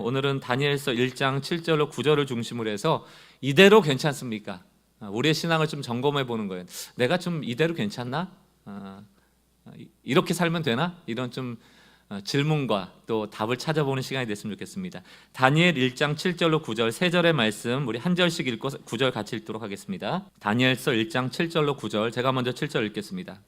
오늘은 다니엘서 1장 7절로 9절을 중심으로 해서 이대로 괜찮습니까? 우리의 신앙을 좀 점검해 보는 거예요. 내가 좀 이대로 괜찮나? 이렇게 살면 되나? 이런 좀 질문과 또 답을 찾아보는 시간이 됐으면 좋겠습니다. 다니엘 1장 7절로 9절 세 절의 말씀 우리 한 절씩 읽고 9절 같이 읽도록 하겠습니다. 다니엘서 1장 7절로 9절 제가 먼저 7절 읽겠습니다.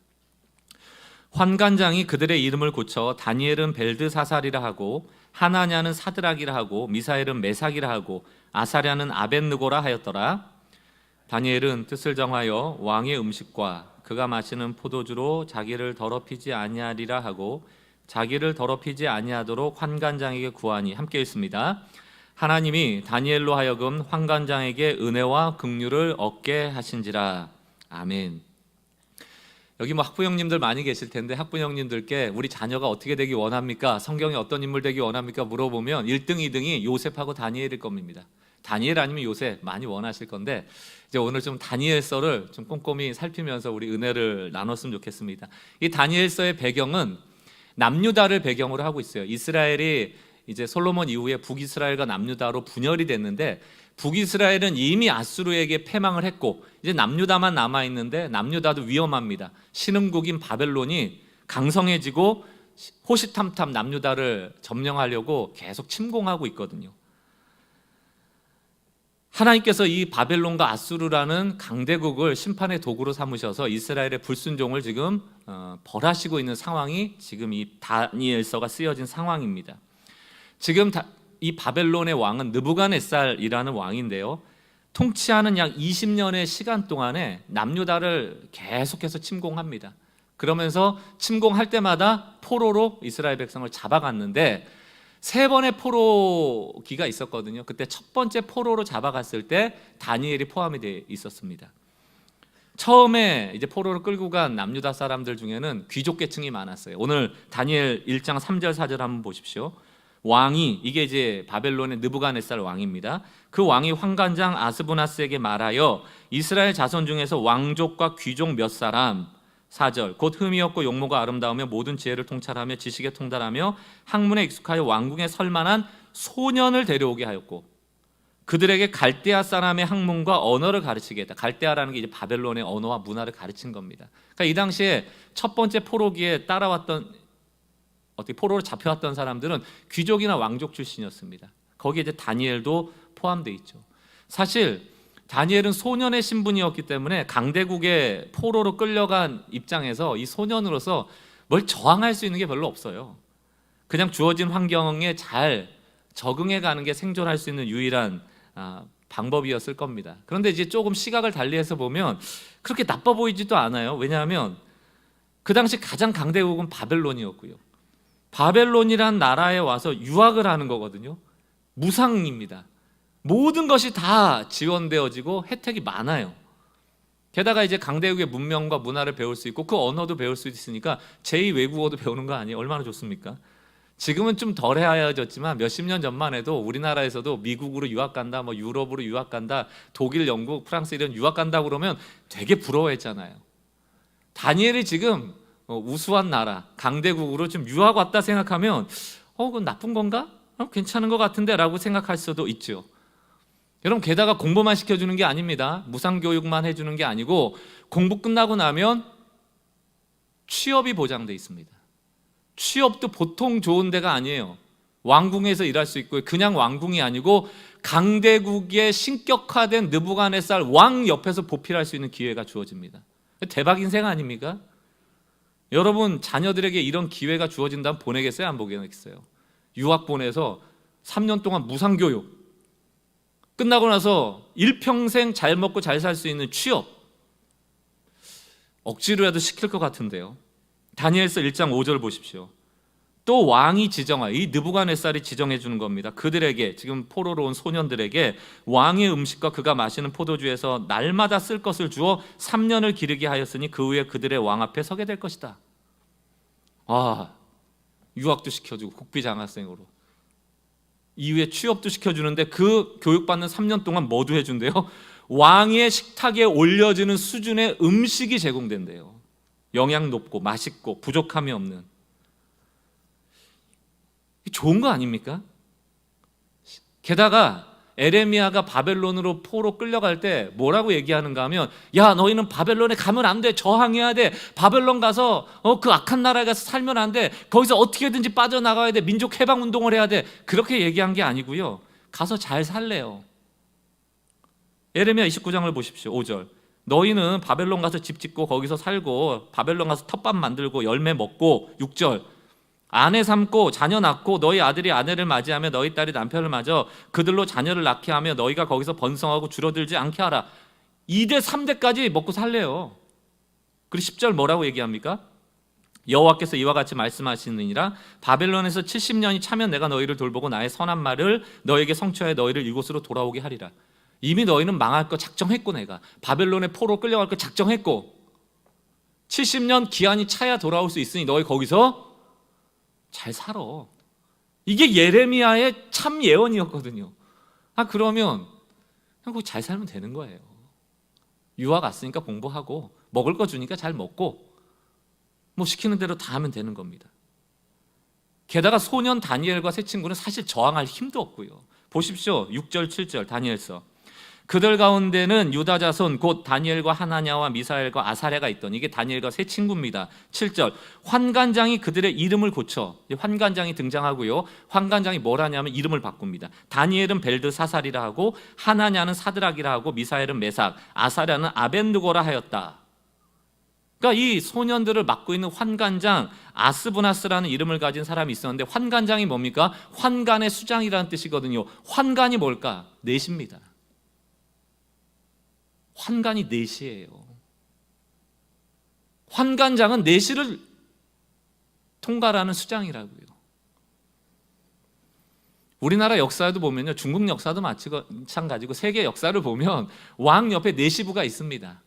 환관장이 그들의 이름을 고쳐 다니엘은 벨드사살이라 하고 하나냐는 사드락이라 하고 미사엘은 메삭이라 하고 아사랴는 아벳느고라 하였더라. 다니엘은 뜻을 정하여 왕의 음식과 그가 마시는 포도주로 자기를 더럽히지 아니하리라 하고 자기를 더럽히지 아니하도록 환관장에게 구하니. 함께 읽습니다. 하나님이 다니엘로 하여금 환관장에게 은혜와 긍휼을 얻게 하신지라. 아멘. 여기 학부형님들 많이 계실 텐데 학부형님들께 우리 자녀가 어떻게 되기 원합니까? 성경에 어떤 인물 되기 원합니까? 물어보면 1등, 2등이 요셉하고 다니엘일 겁니다. 다니엘 아니면 요셉 많이 원하실 건데 이제 오늘 좀 다니엘서를 좀 꼼꼼히 살피면서 우리 은혜를 나눴으면 좋겠습니다. 이 다니엘서의 배경은 남유다를 배경으로 하고 있어요. 이스라엘이 이제 솔로몬 이후에 북이스라엘과 남유다로 분열이 됐는데 북이스라엘은 이미 아수르에게 패망을 했고 이제 남유다만 남아 있는데 남유다도 위험합니다. 신흥국인 바벨론이 강성해지고 호시탐탐 남유다를 점령하려고 계속 침공하고 있거든요. 하나님께서 이 바벨론과 아수르라는 강대국을 심판의 도구로 삼으셔서 이스라엘의 불순종을 지금 벌하시고 있는 상황이 지금 이 다니엘서가 쓰여진 상황입니다. 지금 이 바벨론의 왕은 느부갓네살이라는 왕인데요, 통치하는 약 20년의 시간 동안에 남유다를 계속해서 침공합니다. 그러면서 침공할 때마다 포로로 이스라엘 백성을 잡아갔는데 3번의 포로기가 있었거든요. 그때 첫 번째 포로로 잡아갔을 때 다니엘이 포함이 되어 있었습니다. 처음에 이제 포로를 끌고 간 남유다 사람들 중에는 귀족 계층이 많았어요. 오늘 다니엘 1장 3절 4절 한번 보십시오. 왕이, 이게 이제 바벨론의 느부갓네살 왕입니다. 그 왕이 환관장 아스부나스에게 말하여 이스라엘 자손 중에서 왕족과 귀족 몇 사람, 4절, 곧 흠이 없고 용모가 아름다우며 모든 지혜를 통찰하며 지식에 통달하며 학문에 익숙하여 왕궁에 설만한 소년을 데려오게 하였고 그들에게 갈대아 사람의 학문과 언어를 가르치겠다. 갈대아라는 게 이제 바벨론의 언어와 문화를 가르친 겁니다. 그러니까 이 당시에 첫 번째 포로기에 따라왔던, 어떻게 포로로 잡혀왔던 사람들은 귀족이나 왕족 출신이었습니다. 거기에 이제 다니엘도 포함되어 있죠. 사실 다니엘은 소년의 신분이었기 때문에 강대국의 포로로 끌려간 입장에서 이 소년으로서 뭘 저항할 수 있는 게 별로 없어요. 그냥 주어진 환경에 잘 적응해가는 게 생존할 수 있는 유일한 방법이었을 겁니다. 그런데 이제 조금 시각을 달리해서 보면 그렇게 나빠 보이지도 않아요. 왜냐하면 그 당시 가장 강대국은 바벨론이었고요. 바벨론이란 나라에 와서 유학을 하는 거거든요. 무상입니다. 모든 것이 다 지원되어지고 혜택이 많아요. 게다가 이제 강대국의 문명과 문화를 배울 수 있고 그 언어도 배울 수 있으니까 제2외국어도 배우는 거 아니에요? 얼마나 좋습니까? 지금은 좀 덜 헤아려졌지만 몇십 년 전만 해도 우리나라에서도 미국으로 유학 간다, 뭐 유럽으로 유학 간다, 독일, 영국, 프랑스 이런 유학 간다 그러면 되게 부러워했잖아요. 다니엘이 지금 우수한 나라, 강대국으로 좀 유학 왔다 생각하면 그건 나쁜 건가? 괜찮은 것 같은데 라고 생각할 수도 있죠. 여러분, 게다가 공부만 시켜주는 게 아닙니다. 무상교육만 해주는 게 아니고 공부 끝나고 나면 취업이 보장돼 있습니다. 취업도 보통 좋은 데가 아니에요. 왕궁에서 일할 수 있고요. 그냥 왕궁이 아니고 강대국의 신격화된 느부갓네살 왕 옆에서 보필할 수 있는 기회가 주어집니다. 대박 인생 아닙니까? 여러분, 자녀들에게 이런 기회가 주어진다면 보내겠어요? 안 보내겠어요? 유학 보내서 3년 동안 무상교육, 끝나고 나서 일평생 잘 먹고 잘 살 수 있는 취업, 억지로라도 시킬 것 같은데요. 다니엘서 1장 5절 보십시오. 또 왕이 지정하여, 이 느부갓네살이 지정해 주는 겁니다. 그들에게, 지금 포로로 온 소년들에게 왕의 음식과 그가 마시는 포도주에서 날마다 쓸 것을 주어 3년을 기르게 하였으니 그 후에 그들의 왕 앞에 서게 될 것이다. 유학도 시켜주고 국비장학생으로, 이후에 취업도 시켜주는데 그 교육받는 3년 동안 뭐도 해준대요? 왕의 식탁에 올려지는 수준의 음식이 제공된대요. 영양 높고 맛있고 부족함이 없는. 좋은 거 아닙니까? 게다가 에레미야가 바벨론으로 포로 끌려갈 때 뭐라고 얘기하는가 하면, 야, 너희는 바벨론에 가면 안 돼. 저항해야 돼. 바벨론 가서 그 악한 나라에 가서 살면 안 돼. 거기서 어떻게든지 빠져나가야 돼. 민족 해방 운동을 해야 돼. 그렇게 얘기한 게 아니고요. 가서 잘 살래요. 에레미야 29장을 보십시오. 5절. 너희는 바벨론 가서 집 짓고 거기서 살고 바벨론 가서 텃밭 만들고 열매 먹고. 6절. 아내 삼고 자녀 낳고 너희 아들이 아내를 맞이하며 너희 딸이 남편을 맞아 그들로 자녀를 낳게 하며 너희가 거기서 번성하고 줄어들지 않게 하라. 2대 3대까지 먹고 살래요. 그리고 10절 뭐라고 얘기합니까? 여호와께서 이와 같이 말씀하시느니라. 바벨론에서 70년이 차면 내가 너희를 돌보고 나의 선한 말을 너희에게 성취하여 너희를 이곳으로 돌아오게 하리라. 이미 너희는 망할 거 작정했고, 내가 바벨론의 포로 끌려갈 거 작정했고, 70년 기한이 차야 돌아올 수 있으니 너희 거기서 잘 살아. 이게 예레미야의 참 예언이었거든요. 그러면 그냥 잘 살면 되는 거예요. 유학 왔으니까 공부하고 먹을 거 주니까 잘 먹고 뭐 시키는 대로 다 하면 되는 겁니다. 게다가 소년 다니엘과 세 친구는 사실 저항할 힘도 없고요. 보십시오. 6절 7절 다니엘서. 그들 가운데는 유다 자손 곧 다니엘과 하나냐와 미사엘과 아사랴가 있더니, 이게 다니엘과 세 친구입니다. 7절. 환관장이 그들의 이름을 고쳐, 환관장이 등장하고요. 환관장이 뭘 하냐면 이름을 바꿉니다. 다니엘은 벨드사살이라 하고, 하나냐는 사드락이라 하고, 미사엘은 메삭, 아사랴는 아벤느고라 하였다. 그러니까 이 소년들을 맡고 있는 환관장 아스브나스라는 이름을 가진 사람이 있었는데, 환관장이 뭡니까? 환관의 수장이라는 뜻이거든요. 환관이 뭘까? 넷입니다. 환관이 넷이에요. 환관장은 넷시를 통괄하는 수장이라고요. 우리나라 역사에도 보면요, 중국 역사도 마찬가지고 세계 역사를 보면 왕 옆에 내시부가 있습니다.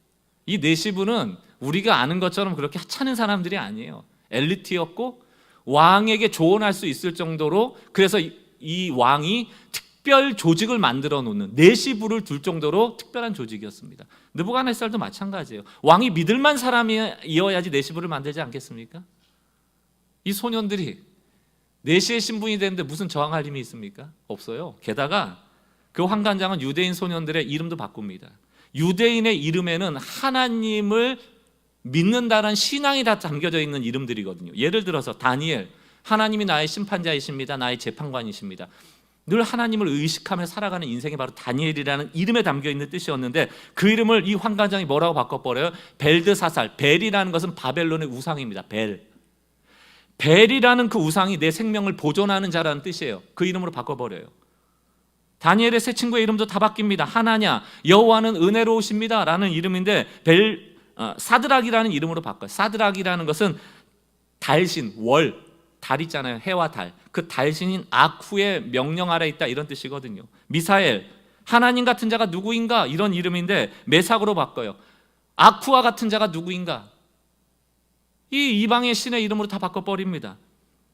이 내시부는 우리가 아는 것처럼 그렇게 하찮은 사람들이 아니에요. 엘리트였고 왕에게 조언할 수 있을 정도로, 그래서 이 왕이 특별 조직을 만들어 놓는 내시부를 둘 정도로 특별한 조직이었습니다. 느부갓네살도 마찬가지예요. 왕이 믿을만 사람이어야지 내시부를 만들지 않겠습니까? 이 소년들이 내시의 신분이 되는데 무슨 저항할 힘이 있습니까? 없어요. 게다가 그 환관장은 유대인 소년들의 이름도 바꿉니다. 유대인의 이름에는 하나님을 믿는다는 신앙이 다 담겨져 있는 이름들이거든요. 예를 들어서 다니엘, 하나님이 나의 심판자이십니다. 나의 재판관이십니다. 늘 하나님을 의식하며 살아가는 인생이 바로 다니엘이라는 이름에 담겨있는 뜻이었는데, 그 이름을 이 환관장이 뭐라고 바꿔버려요? 벨드사살. 벨이라는 것은 바벨론의 우상입니다. 벨이라는 그 우상이 내 생명을 보존하는 자라는 뜻이에요. 그 이름으로 바꿔버려요. 다니엘의 세 친구의 이름도 다 바뀝니다. 하나냐, 여호와는 은혜로우십니다 라는 이름인데 사드락이라는 이름으로 바꿔요. 사드락이라는 것은 달신, 월, 달 있잖아요. 해와 달. 그 달신인 아쿠의 명령 아래 있다, 이런 뜻이거든요. 미사엘, 하나님 같은 자가 누구인가, 이런 이름인데 메삭으로 바꿔요. 아쿠와 같은 자가 누구인가, 이 이방의 신의 이름으로 다 바꿔버립니다.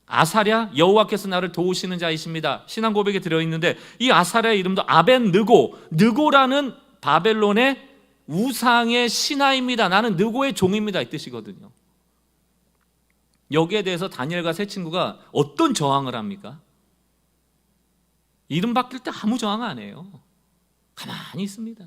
아사랴, 여호와께서 나를 도우시는 자이십니다. 신앙 고백에 들어있는데 이 아사랴의 이름도 아벤느고, 느고라는 바벨론의 우상의 신하입니다. 나는 느고의 종입니다, 이 뜻이거든요. 여기에 대해서 다니엘과 세 친구가 어떤 저항을 합니까? 이름 바뀔 때 아무 저항 안 해요. 가만히 있습니다.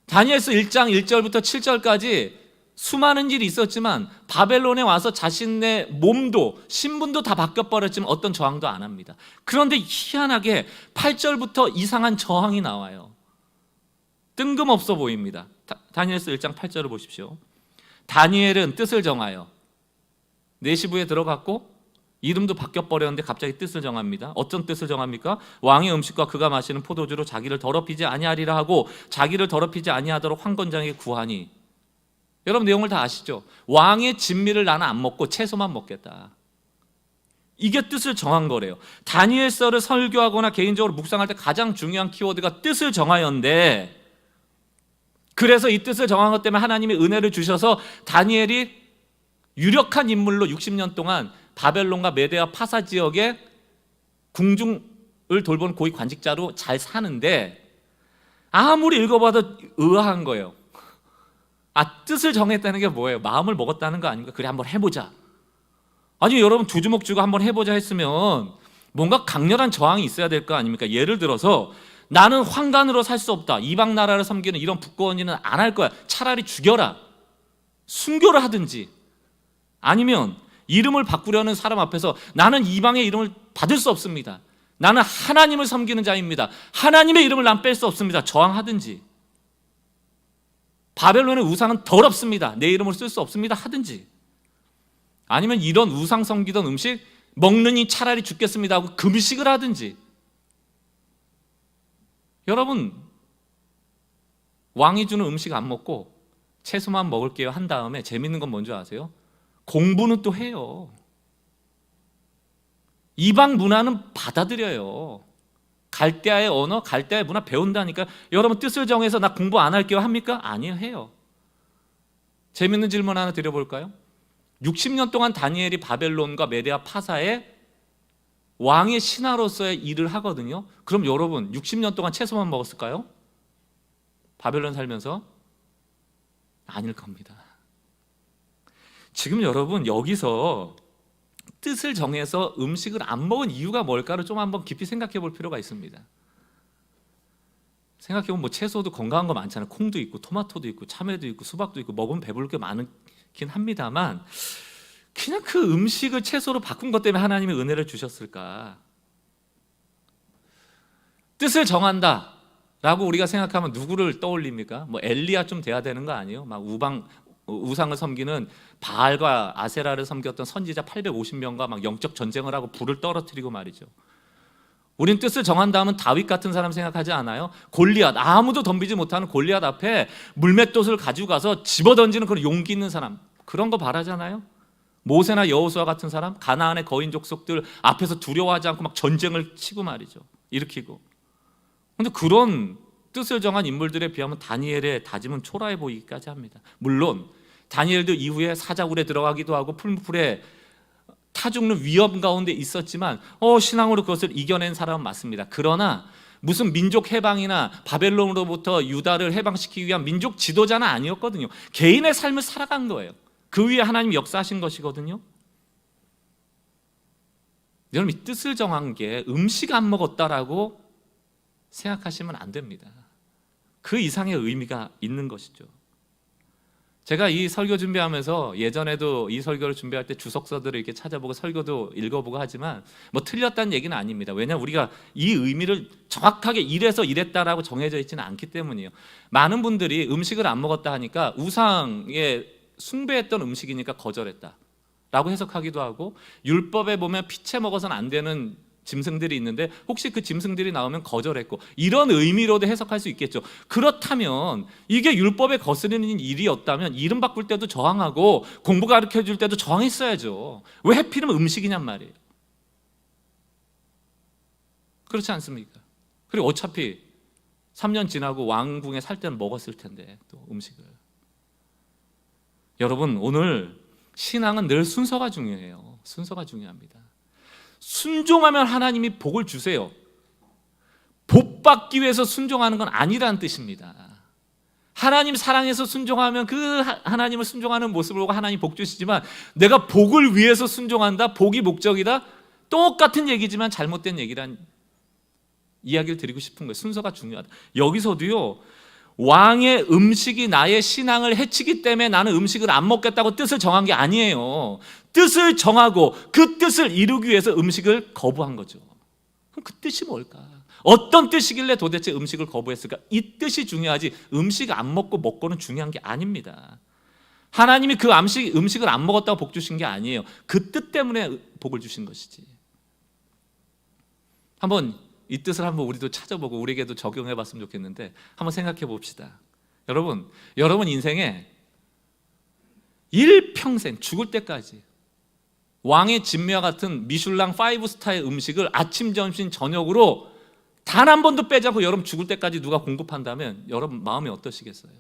다니엘서 1장 1절부터 7절까지 수많은 일이 있었지만 바벨론에 와서 자신의 몸도 신분도 다 바뀌어버렸지만 어떤 저항도 안 합니다. 그런데 희한하게 8절부터 이상한 저항이 나와요. 뜬금없어 보입니다. 다니엘서 1장 8절을 보십시오. 다니엘은 뜻을 정하여 내시부에 들어갔고 이름도 바뀌어버렸는데 갑자기 뜻을 정합니다. 어떤 뜻을 정합니까? 왕의 음식과 그가 마시는 포도주로 자기를 더럽히지 아니하리라 하고 자기를 더럽히지 아니하도록 환관장에게 구하니. 여러분 내용을 다 아시죠? 왕의 진미를 나는 안 먹고 채소만 먹겠다. 이게 뜻을 정한 거래요. 다니엘서를 설교하거나 개인적으로 묵상할 때 가장 중요한 키워드가 뜻을 정하였는데, 그래서 이 뜻을 정한 것 때문에 하나님이 은혜를 주셔서 다니엘이 유력한 인물로 60년 동안 바벨론과 메데아 파사 지역의 궁중을 돌보는 고위 관직자로 잘 사는데, 아무리 읽어봐도 의아한 거예요. 뜻을 정했다는 게 뭐예요? 마음을 먹었다는 거 아닙니까? 그래 한번 해보자. 아니 여러분 두 주먹 쥐고 한번 해보자 했으면 뭔가 강렬한 저항이 있어야 될 거 아닙니까? 예를 들어서 나는 환관으로 살 수 없다. 이방 나라를 섬기는 이런 북권 일은 안 할 거야. 차라리 죽여라. 순교를 하든지, 아니면 이름을 바꾸려는 사람 앞에서 나는 이방의 이름을 받을 수 없습니다. 나는 하나님을 섬기는 자입니다. 하나님의 이름을 난 뺄 수 없습니다. 저항하든지, 바벨론의 우상은 더럽습니다. 내 이름을 쓸 수 없습니다. 하든지, 아니면 이런 우상 섬기던 음식 먹느니 차라리 죽겠습니다 하고 금식을 하든지. 여러분, 왕이 주는 음식 안 먹고 채소만 먹을게요 한 다음에 재밌는 건 뭔지 아세요? 공부는 또 해요. 이방 문화는 받아들여요. 갈대아의 언어, 갈대아의 문화 배운다니까. 여러분 뜻을 정해서 나 공부 안 할게요 합니까? 아니에요, 해요. 재밌는 질문 하나 드려볼까요? 60년 동안 다니엘이 바벨론과 메데아 파사에 왕의 신하로서의 일을 하거든요. 그럼 여러분 60년 동안 채소만 먹었을까요? 바벨론 살면서? 아닐 겁니다. 지금 여러분 여기서 뜻을 정해서 음식을 안 먹은 이유가 뭘까를 좀 한번 깊이 생각해 볼 필요가 있습니다. 생각해보면 뭐 채소도 건강한 거 많잖아요. 콩도 있고 토마토도 있고 참외도 있고 수박도 있고 먹으면 배부를 게 많긴 합니다만, 그냥 그 음식을 채소로 바꾼 것 때문에 하나님이 은혜를 주셨을까? 뜻을 정한다 라고 우리가 생각하면 누구를 떠올립니까? 뭐 엘리야 좀 돼야 되는 거 아니에요? 막 우상을 섬기는 바알과 아세라를 섬겼던 선지자 850명과 막 영적 전쟁을 하고 불을 떨어뜨리고 말이죠. 우린 뜻을 정한다 하면 다윗 같은 사람 생각하지 않아요? 골리앗, 아무도 덤비지 못하는 골리앗 앞에 물맷돌을 가지고 가서 집어던지는 그런 용기 있는 사람, 그런 거 바라잖아요? 모세나 여호수아 같은 사람, 가나안의 거인 족속들 앞에서 두려워하지 않고 막 전쟁을 치고 말이죠, 일으키고. 그런데 그런 뜻을 정한 인물들에 비하면 다니엘의 다짐은 초라해 보이기까지 합니다. 물론 다니엘도 이후에 사자굴에 들어가기도 하고 풀무불에 타 죽는 위험 가운데 있었지만 신앙으로 그것을 이겨낸 사람은 맞습니다. 그러나 무슨 민족 해방이나 바벨론으로부터 유다를 해방시키기 위한 민족 지도자는 아니었거든요. 개인의 삶을 살아간 거예요. 그 위에 하나님이 역사하신 것이거든요. 여러분, 이 뜻을 정한 게 음식 안 먹었다라고 생각하시면 안 됩니다. 그 이상의 의미가 있는 것이죠. 제가 이 설교 준비하면서 예전에도 이 설교를 준비할 때 주석서들을 이렇게 찾아보고 설교도 읽어보고 하지만 뭐 틀렸다는 얘기는 아닙니다. 왜냐하면 우리가 이 의미를 정확하게 이래서 이랬다라고 정해져 있지는 않기 때문이에요. 많은 분들이 음식을 안 먹었다 하니까 우상에 숭배했던 음식이니까 거절했다 라고 해석하기도 하고, 율법에 보면 피채 먹어서는 안 되는 짐승들이 있는데 혹시 그 짐승들이 나오면 거절했고, 이런 의미로도 해석할 수 있겠죠. 그렇다면 이게 율법에 거스르는 일이었다면 이름 바꿀 때도 저항하고 공부 가르쳐줄 때도 저항했어야죠. 왜 하필이면 음식이냔 말이에요. 그렇지 않습니까? 그리고 어차피 3년 지나고 왕궁에 살 때는 먹었을 텐데 또 음식을. 여러분, 오늘 신앙은 늘 순서가 중요해요. 순서가 중요합니다. 순종하면 하나님이 복을 주세요. 복 받기 위해서 순종하는 건 아니라는 뜻입니다. 하나님 사랑해서 순종하면 그 하나님을 순종하는 모습을 보고 하나님 복 주시지만, 내가 복을 위해서 순종한다, 복이 목적이다, 똑같은 얘기지만 잘못된 얘기란 이야기를 드리고 싶은 거예요. 순서가 중요하다. 여기서도요, 왕의 음식이 나의 신앙을 해치기 때문에 나는 음식을 안 먹겠다고 뜻을 정한 게 아니에요. 뜻을 정하고 그 뜻을 이루기 위해서 음식을 거부한 거죠. 그럼 그 뜻이 뭘까? 어떤 뜻이길래 도대체 음식을 거부했을까? 이 뜻이 중요하지 음식 안 먹고 먹고는 중요한 게 아닙니다. 하나님이 그 음식을 안 먹었다고 복 주신 게 아니에요. 그 뜻 때문에 복을 주신 것이지. 한번 이 뜻을 한번 우리도 찾아보고 우리에게도 적용해 봤으면 좋겠는데, 한번 생각해 봅시다. 여러분 인생에 일평생 죽을 때까지 왕의 진미와 같은 미슐랑 5스타의 음식을 아침, 점심, 저녁으로 단 한 번도 빼지 않고 여러분 죽을 때까지 누가 공급한다면 여러분 마음이 어떠시겠어요?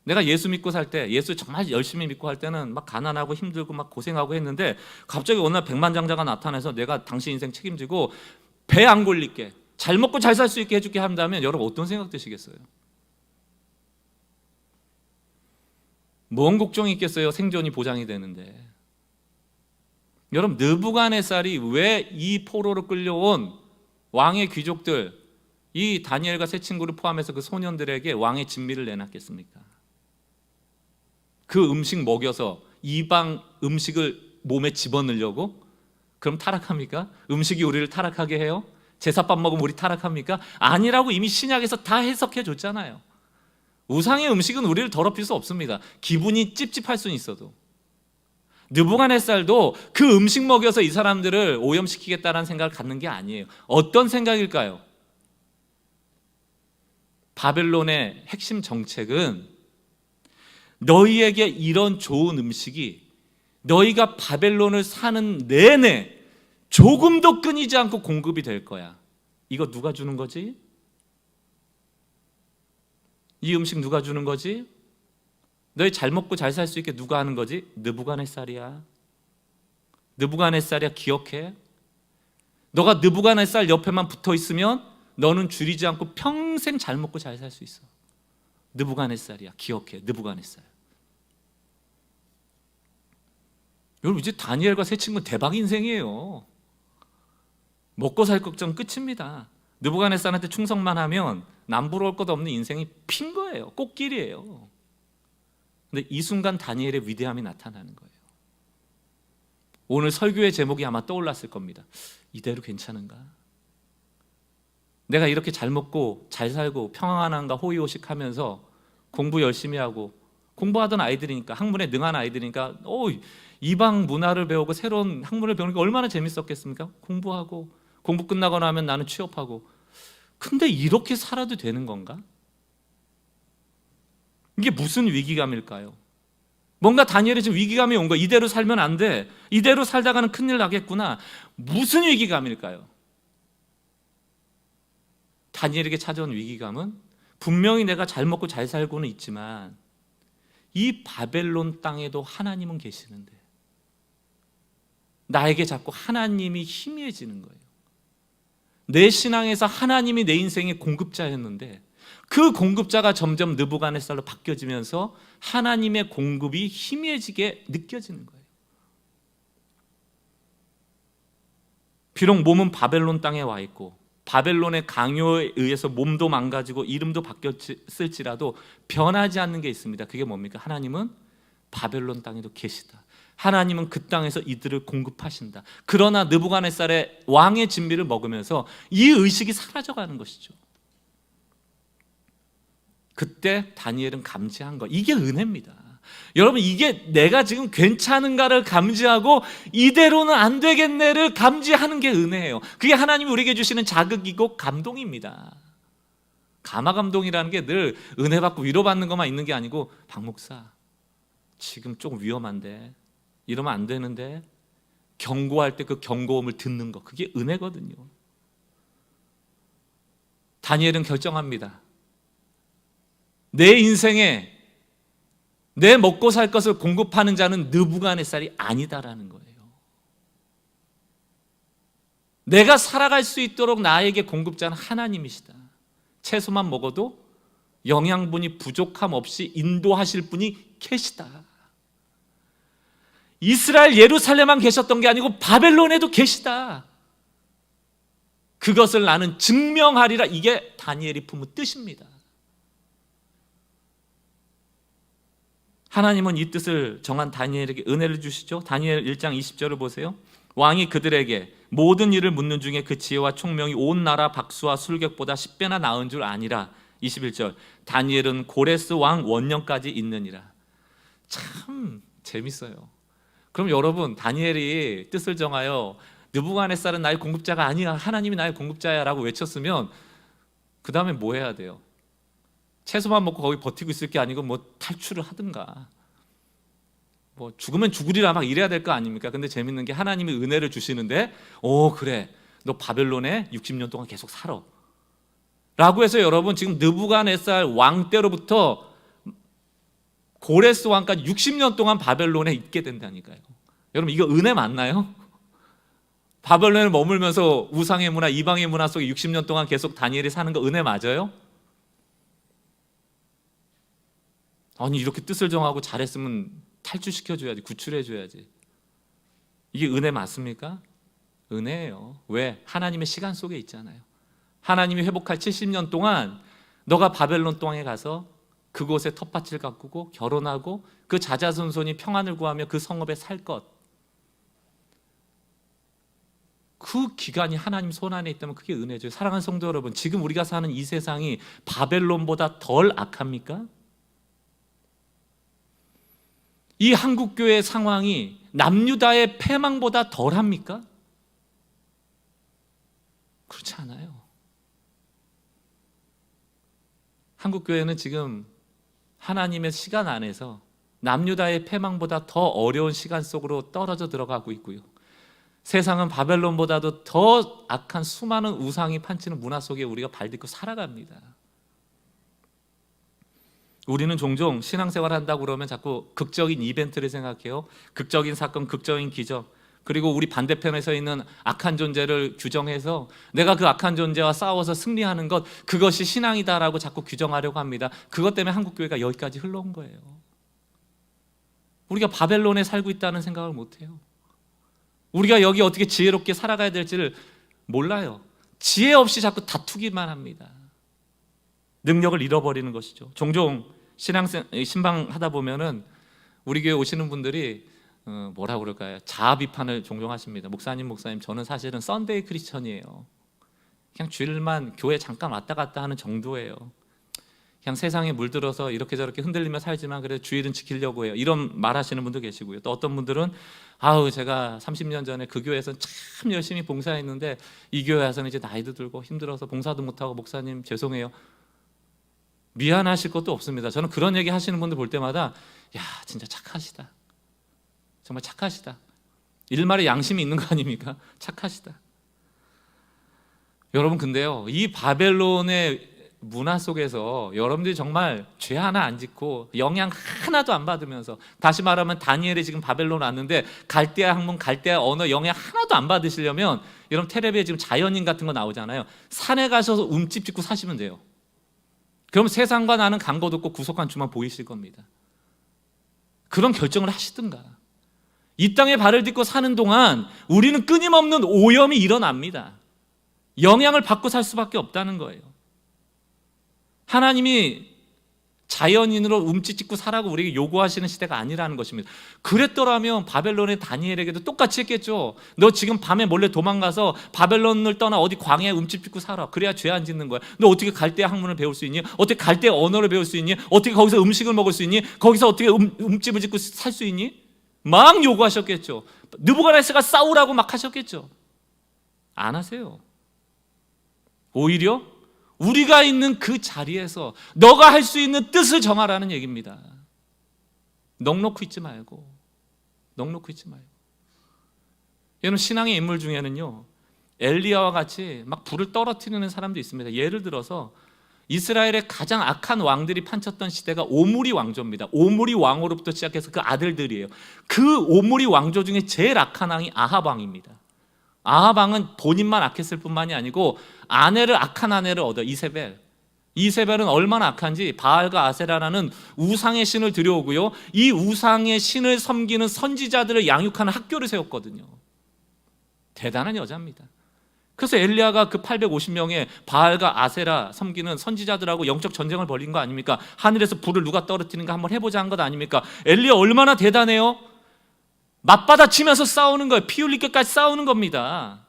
내가 예수 믿고 살 때, 예수 정말 열심히 믿고 할 때는 막 가난하고 힘들고 막 고생하고 했는데, 갑자기 어느 날 백만장자가 나타나서 내가 당신 인생 책임지고 배 안 골릴게, 잘 먹고 잘 살 수 있게 해줄게 한다면 여러분 어떤 생각 드시겠어요? 뭔 걱정이 있겠어요? 생존이 보장이 되는데. 여러분, 느부갓네살이 왜 이 포로로 끌려온 왕의 귀족들, 이 다니엘과 세 친구를 포함해서 그 소년들에게 왕의 진미를 내놨겠습니까? 그 음식 먹여서 이방 음식을 몸에 집어넣으려고? 그럼 타락합니까? 음식이 우리를 타락하게 해요? 제사밥 먹으면 우리 타락합니까? 아니라고 이미 신약에서 다 해석해 줬잖아요. 우상의 음식은 우리를 더럽힐 수 없습니다. 기분이 찝찝할 수는 있어도. 느부갓네살도 그 음식 먹여서 이 사람들을 오염시키겠다는 생각을 갖는 게 아니에요. 어떤 생각일까요? 바벨론의 핵심 정책은 너희에게 이런 좋은 음식이 너희가 바벨론을 사는 내내 조금도 끊이지 않고 공급이 될 거야. 이거 누가 주는 거지? 이 음식 누가 주는 거지? 너희 잘 먹고 잘 살 수 있게 누가 하는 거지? 느부갓네살이야. 느부갓네살이야. 기억해. 너가 느부갓네살 옆에만 붙어 있으면 너는 줄이지 않고 평생 잘 먹고 잘 살 수 있어. 느부갓네살이야. 기억해. 느부갓네살. 여러분, 이제 다니엘과 세 친구는 대박 인생이에요. 먹고 살 걱정 끝입니다. 느부갓네살한테 충성만 하면 남부러울 것 없는 인생이 핀 거예요. 꽃길이에요. 근데 이 순간 다니엘의 위대함이 나타나는 거예요. 오늘 설교의 제목이 아마 떠올랐을 겁니다. 이대로 괜찮은가? 내가 이렇게 잘 먹고 잘 살고 평안한가 호의호식하면서 공부 열심히 하고, 공부하던 아이들이니까, 학문에 능한 아이들이니까 이방 문화를 배우고 새로운 학문을 배우는 게 얼마나 재밌었겠습니까? 공부하고 공부 끝나고 나면 나는 취업하고. 근데 이렇게 살아도 되는 건가? 이게 무슨 위기감일까요? 뭔가 다니엘이 지금 위기감이 온 거야. 이대로 살면 안 돼. 이대로 살다가는 큰일 나겠구나. 무슨 위기감일까요? 다니엘에게 찾아온 위기감은 분명히 내가 잘 먹고 잘 살고는 있지만 이 바벨론 땅에도 하나님은 계시는데 나에게 자꾸 하나님이 희미해지는 거예요. 내 신앙에서 하나님이 내 인생의 공급자였는데 그 공급자가 점점 느부갓네살로 바뀌어지면서 하나님의 공급이 희미해지게 느껴지는 거예요. 비록 몸은 바벨론 땅에 와 있고 바벨론의 강요에 의해서 몸도 망가지고 이름도 바뀌었을지라도 변하지 않는 게 있습니다. 그게 뭡니까? 하나님은 바벨론 땅에도 계시다. 하나님은 그 땅에서 이들을 공급하신다. 그러나 느부갓네살의 왕의 진미를 먹으면서 이 의식이 사라져가는 것이죠. 그때 다니엘은 감지한 거. 이게 은혜입니다. 여러분, 이게 내가 지금 괜찮은가를 감지하고 이대로는 안 되겠네를 감지하는 게 은혜예요. 그게 하나님이 우리에게 주시는 자극이고 감동입니다. 감화 감동이라는 게 늘 은혜 받고 위로받는 것만 있는 게 아니고, 박 목사 지금 조금 위험한데, 이러면 안 되는데, 경고할 때 그 경고음을 듣는 거, 그게 은혜거든요. 다니엘은 결정합니다. 내 인생에 내 먹고 살 것을 공급하는 자는 느부갓네살이 아니다라는 거예요. 내가 살아갈 수 있도록 나에게 공급자는 하나님이시다. 채소만 먹어도 영양분이 부족함 없이 인도하실 분이 계시다. 이스라엘 예루살렘만 계셨던 게 아니고 바벨론에도 계시다. 그것을 나는 증명하리라. 이게 다니엘이 품은 뜻입니다. 하나님은 이 뜻을 정한 다니엘에게 은혜를 주시죠. 다니엘 1장 20절을 보세요. 왕이 그들에게 모든 일을 묻는 중에 그 지혜와 총명이 온 나라 박수와 술객보다 10배나 나은 줄 아니라. 21절 다니엘은 고레스 왕 원년까지 있느니라. 참 재밌어요. 그럼 여러분, 다니엘이 뜻을 정하여 느부갓네살은 나의 공급자가 아니야, 하나님이 나의 공급자야 라고 외쳤으면 그 다음에 뭐 해야 돼요? 채소만 먹고 거기 버티고 있을 게 아니고 뭐 탈출을 하든가, 뭐 죽으면 죽으리라 막 이래야 될 거 아닙니까? 근데 재밌는 게 하나님이 은혜를 주시는데, 그래, 너 바벨론에 60년 동안 계속 살아 라고 해서 여러분, 지금 느부갓네살 왕 때로부터 고레스 왕까지 60년 동안 바벨론에 있게 된다니까요. 여러분, 이거 은혜 맞나요? 바벨론에 머물면서 우상의 문화, 이방의 문화 속에 60년 동안 계속 다니엘이 사는 거 은혜 맞아요? 아니, 이렇게 뜻을 정하고 잘했으면 탈출시켜줘야지, 구출해줘야지. 이게 은혜 맞습니까? 은혜예요. 왜? 하나님의 시간 속에 있잖아요. 하나님이 회복할 70년 동안 너가 바벨론 땅에 가서 그곳에 텃밭을 가꾸고 결혼하고 그 자자손손이 평안을 구하며 그 성읍에 살 것, 그 기간이 하나님 손 안에 있다면 그게 은혜죠. 사랑하는 성도 여러분, 지금 우리가 사는 이 세상이 바벨론보다 덜 악합니까? 이 한국교회 상황이 남유다의 패망보다 덜합니까? 그렇지 않아요. 한국교회는 지금 하나님의 시간 안에서 남유다의 패망보다 더 어려운 시간 속으로 떨어져 들어가고 있고요. 세상은 바벨론보다도 더 악한 수많은 우상이 판치는 문화 속에 우리가 발딛고 살아갑니다. 우리는 종종 신앙생활 한다고 그러면 자꾸 극적인 이벤트를 생각해요. 극적인 사건, 극적인 기적, 그리고 우리 반대편에 서 있는 악한 존재를 규정해서 내가 그 악한 존재와 싸워서 승리하는 것, 그것이 신앙이다라고 자꾸 규정하려고 합니다. 그것 때문에 한국교회가 여기까지 흘러온 거예요. 우리가 바벨론에 살고 있다는 생각을 못해요. 우리가 여기 어떻게 지혜롭게 살아가야 될지를 몰라요. 지혜 없이 자꾸 다투기만 합니다. 능력을 잃어버리는 것이죠. 종종 신방하다 보면은 우리 교회 오시는 분들이 뭐라고 그럴까요? 자아 비판을 종종 하십니다. 목사님 저는 사실은 썬데이 크리스천이에요. 그냥 주일만 교회 잠깐 왔다 갔다 하는 정도예요. 그냥 세상에 물들어서 이렇게 저렇게 흔들리며 살지만 그래도 주일은 지키려고 해요. 이런 말하시는 분도 계시고요. 또 어떤 분들은 제가 30년 전에 그 교회에서 참 열심히 봉사했는데 이 교회 와서는 이제 나이도 들고 힘들어서 봉사도 못하고 목사님 죄송해요. 미안하실 것도 없습니다. 저는 그런 얘기 하시는 분들 볼 때마다 야, 진짜 착하시다. 정말 착하시다. 일말의 양심이 있는 거 아닙니까? 착하시다. 여러분, 근데요, 이 바벨론의 문화 속에서 여러분들이 정말 죄 하나 안 짓고 영향 하나도 안 받으면서, 다시 말하면 다니엘이 지금 바벨론 왔는데 갈대아 학문, 갈대아 언어 영향 하나도 안 받으시려면 여러분 텔레비에 지금 자연인 같은 거 나오잖아요. 산에 가셔서 움집 짓고 사시면 돼요. 그럼 세상과 나는 간 것 없고 구속한 주만 보이실 겁니다. 그런 결정을 하시든가. 이 땅에 발을 딛고 사는 동안 우리는 끊임없는 오염이 일어납니다. 영향을 받고 살 수밖에 없다는 거예요. 하나님이 자연인으로 움찔찍고 살라고 우리에게 요구하시는 시대가 아니라는 것입니다. 그랬더라면 바벨론의 다니엘에게도 똑같이 했겠죠. 너 지금 밤에 몰래 도망가서 바벨론을 떠나 어디 광야에 움찔찍고 살아. 그래야 죄 안 짓는 거야. 너 어떻게 갈대아 학문을 배울 수 있니? 어떻게 갈대아 언어를 배울 수 있니? 어떻게 거기서 음식을 먹을 수 있니? 거기서 어떻게 움집을 짓고 살 수 있니? 막 요구하셨겠죠. 느부갓네살과 싸우라고 막 하셨겠죠. 안 하세요. 오히려 우리가 있는 그 자리에서 너가 할 수 있는 뜻을 정하라는 얘기입니다. 넉넉히 있지 말고. 여러분, 신앙의 인물 중에는요, 엘리야와 같이 막 불을 떨어뜨리는 사람도 있습니다. 예를 들어서 이스라엘의 가장 악한 왕들이 판쳤던 시대가 오므리 왕조입니다. 오므리 왕으로부터 시작해서 그 아들들이에요. 그 오므리 왕조 중에 제일 악한 왕이 아합 왕입니다. 아합 왕은 본인만 악했을 뿐만이 아니고 악한 아내를 얻어, 이세벨은 얼마나 악한지 바알과 아세라라는 우상의 신을 들여오고요, 이 우상의 신을 섬기는 선지자들을 양육하는 학교를 세웠거든요. 대단한 여자입니다. 그래서 엘리야가 그 850명의 바알과 아세라 섬기는 선지자들하고 영적 전쟁을 벌인 거 아닙니까? 하늘에서 불을 누가 떨어뜨리는가 한번 해보자 한 것 아닙니까? 엘리야 얼마나 대단해요? 맞받아치면서 싸우는 거예요. 피 흘릴 끝까지 싸우는 겁니다.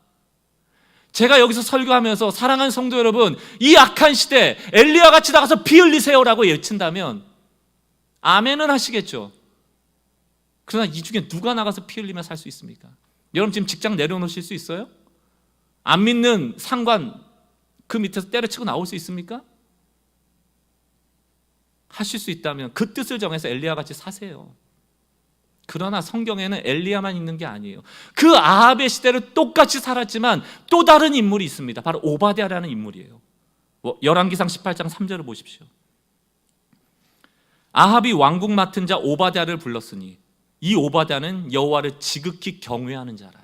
제가 여기서 설교하면서 사랑하는 성도 여러분, 이 악한 시대 엘리야 같이 나가서 피 흘리세요라고 외친다면 아멘은 하시겠죠. 그러나 이 중에 누가 나가서 피 흘리며 살 수 있습니까? 여러분 지금 직장 내려놓으실 수 있어요? 안 믿는 상관 그 밑에서 때려치고 나올 수 있습니까? 하실 수 있다면 그 뜻을 정해서 엘리야 같이 사세요. 그러나 성경에는 엘리야만 있는 게 아니에요. 그 아합의 시대를 똑같이 살았지만 또 다른 인물이 있습니다. 바로 오바댜라는 인물이에요. 열왕기상 18장 3절을 보십시오. 아합이 왕국 맡은 자 오바댜를 불렀으니 이 오바댜는 여호와를 지극히 경외하는 자라.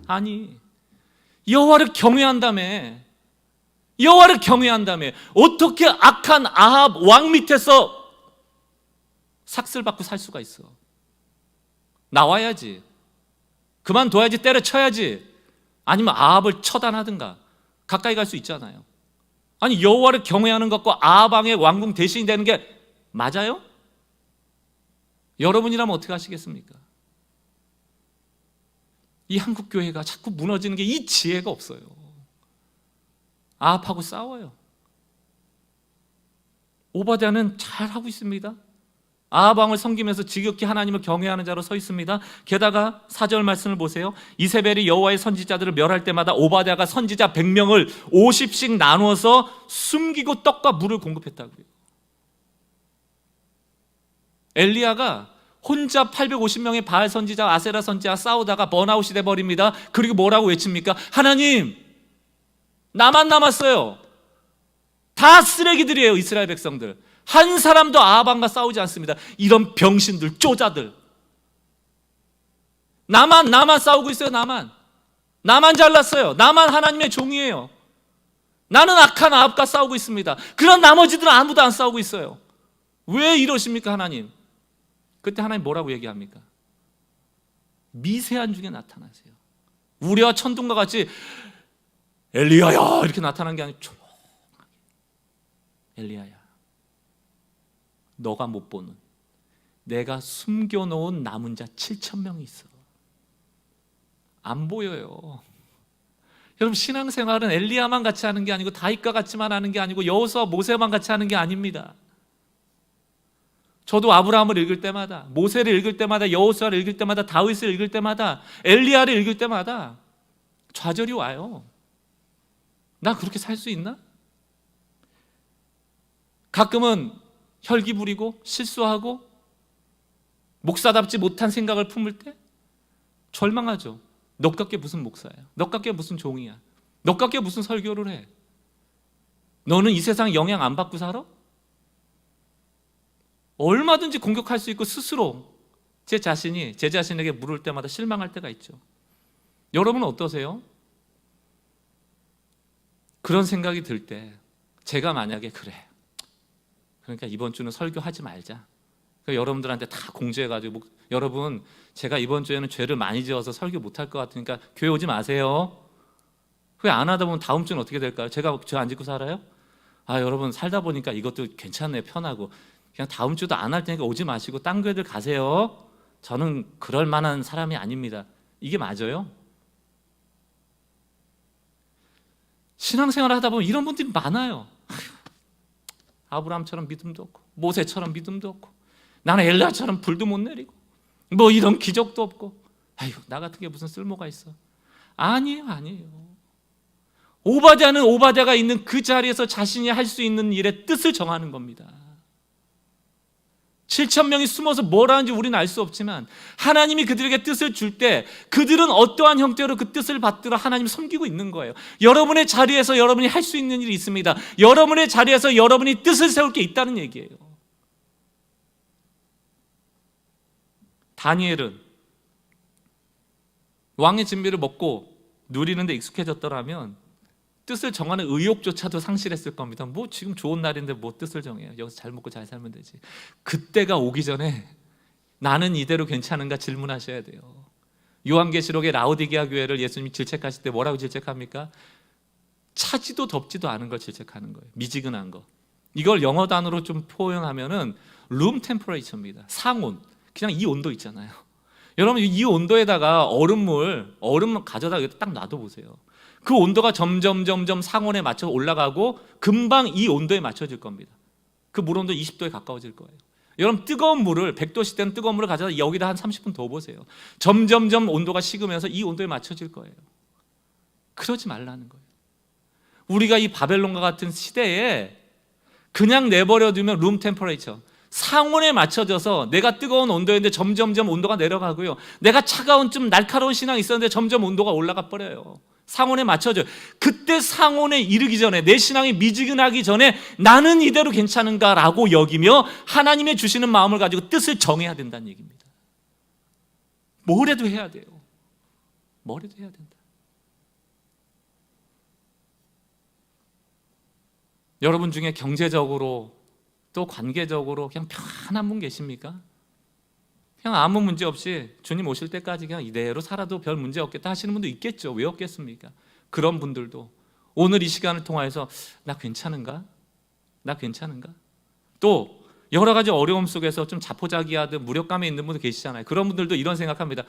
아니, 여호와를 경외한다며 어떻게 악한 아합 왕 밑에서 삭슬 받고 살 수가 있어? 나와야지. 그만둬야지, 때려쳐야지. 아니면 아합을 처단하든가. 가까이 갈 수 있잖아요. 아니, 여호와를 경외하는 것과 아합 왕의 왕궁 대신이 되는 게 맞아요? 여러분이라면 어떻게 하시겠습니까? 이 한국 교회가 자꾸 무너지는 게 이 지혜가 없어요. 아합하고 싸워요. 오바댜는 잘하고 있습니다. 아합 왕을 섬기면서 지극히 하나님을 경외하는 자로 서 있습니다. 게다가 4절 말씀을 보세요. 이세벨이 여호와의 선지자들을 멸할 때마다 오바댜가 선지자 100명을 50씩 나누어서 숨기고 떡과 물을 공급했다고요. 엘리야가 혼자 850명의 바알 선지자, 아세라 선지자 싸우다가 번아웃이 돼버립니다. 그리고 뭐라고 외칩니까? 하나님, 나만 남았어요. 다 쓰레기들이에요. 이스라엘 백성들 한 사람도 아합 왕과 싸우지 않습니다. 이런 병신들, 쪼자들. 나만 싸우고 있어요. 나만 잘났어요. 나만 하나님의 종이에요. 나는 악한 아합과 싸우고 있습니다. 그런 나머지들은 아무도 안 싸우고 있어요. 왜 이러십니까, 하나님? 그때 하나님 뭐라고 얘기합니까? 미세한 중에 나타나세요. 우리와 천둥과 같이 엘리야야 이렇게 나타난 게 아니고 조용하게, 엘리야야, 너가 못 보는 내가 숨겨놓은 남은 자 7,000명이 있어. 안 보여요. 여러분, 신앙생활은 엘리야만 같이 하는 게 아니고 다윗과 같이만 하는 게 아니고 여호수아 모세만 같이 하는 게 아닙니다. 저도 아브라함을 읽을 때마다, 모세를 읽을 때마다, 여호수아를 읽을 때마다, 다윗을 읽을 때마다, 엘리야를 읽을 때마다 좌절이 와요. 나 그렇게 살 수 있나? 가끔은 혈기 부리고 실수하고 목사답지 못한 생각을 품을 때 절망하죠. 너같게 무슨 목사야? 너같게 무슨 종이야? 너같게 무슨 설교를 해? 너는 이 세상 영향 안 받고 살아? 얼마든지 공격할 수 있고 스스로 제 자신에게 물을 때마다 실망할 때가 있죠. 여러분은 어떠세요? 그런 생각이 들 때 제가 만약에 그러니까 이번 주는 설교하지 말자, 그러니까 여러분들한테 다 공지해가지고, 여러분 제가 이번 주에는 죄를 많이 지어서 설교 못할 것 같으니까 교회 오지 마세요. 왜 안 하다 보면 다음 주는 어떻게 될까요? 제가 죄 안 짓고 살아요? 여러분 살다 보니까 이것도 괜찮네, 편하고, 그냥 다음 주도 안 할 테니까 오지 마시고 딴 교회들 가세요. 저는 그럴 만한 사람이 아닙니다. 이게 맞아요? 신앙생활 하다 보면 이런 분들이 많아요. 아브라함처럼 믿음도 없고, 모세처럼 믿음도 없고, 나는 엘리야처럼 불도 못 내리고, 뭐 이런 기적도 없고, 나 같은 게 무슨 쓸모가 있어? 아니에요. 오바댜는 오바댜가 있는 그 자리에서 자신이 할 수 있는 일의 뜻을 정하는 겁니다. 7,000명이 숨어서 뭘 하는지 우리는 알 수 없지만 하나님이 그들에게 뜻을 줄 때 그들은 어떠한 형태로 그 뜻을 받들어 하나님을 섬기고 있는 거예요. 여러분의 자리에서 여러분이 할 수 있는 일이 있습니다. 여러분의 자리에서 여러분이 뜻을 세울 게 있다는 얘기예요. 다니엘은 왕의 진미를 먹고 누리는데 익숙해졌더라면 뜻을 정하는 의욕조차도 상실했을 겁니다. 뭐 지금 좋은 날인데 뭐 뜻을 정해요. 여기서 잘 먹고 잘 살면 되지. 그때가 오기 전에 나는 이대로 괜찮은가 질문하셔야 돼요. 요한계시록의 라오디게아 교회를 예수님이 질책하실 때 뭐라고 질책합니까? 차지도 덥지도 않은 걸 질책하는 거예요. 미지근한 거. 이걸 영어 단어로 좀 표현하면은 룸 템퍼레이처입니다. 상온. 그냥 이 온도 있잖아요. 여러분 이 온도에다가 얼음 가져다 딱 놔둬보세요. 그 온도가 점점 상온에 맞춰 올라가고 금방 이 온도에 맞춰질 겁니다. 그 물 온도 20도에 가까워질 거예요. 여러분 뜨거운 물을 100도씩 되는 뜨거운 물을 가져다 여기다 한 30분 더 보세요. 점점 온도가 식으면서 이 온도에 맞춰질 거예요. 그러지 말라는 거예요. 우리가 이 바벨론과 같은 시대에 그냥 내버려 두면 룸 템퍼레이처, 상온에 맞춰져서 내가 뜨거운 온도였는데 점점 온도가 내려가고요. 내가 차가운 좀 날카로운 신앙이 있었는데 점점 온도가 올라가 버려요. 상온에 맞춰져. 그때 상온에 이르기 전에, 내 신앙이 미지근하기 전에 나는 이대로 괜찮은가라고 여기며 하나님의 주시는 마음을 가지고 뜻을 정해야 된다는 얘기입니다. 뭐라도 해야 돼요. 뭐라도 해야 된다. 여러분 중에 경제적으로 또 관계적으로 그냥 편한 분 계십니까? 그냥 아무 문제 없이 주님 오실 때까지 그냥 이대로 살아도 별 문제 없겠다 하시는 분도 있겠죠. 왜 없겠습니까? 그런 분들도 오늘 이 시간을 통해서 나 괜찮은가? 나 괜찮은가? 또 여러 가지 어려움 속에서 좀 자포자기하듯 무력감에 있는 분도 계시잖아요. 그런 분들도 이런 생각합니다.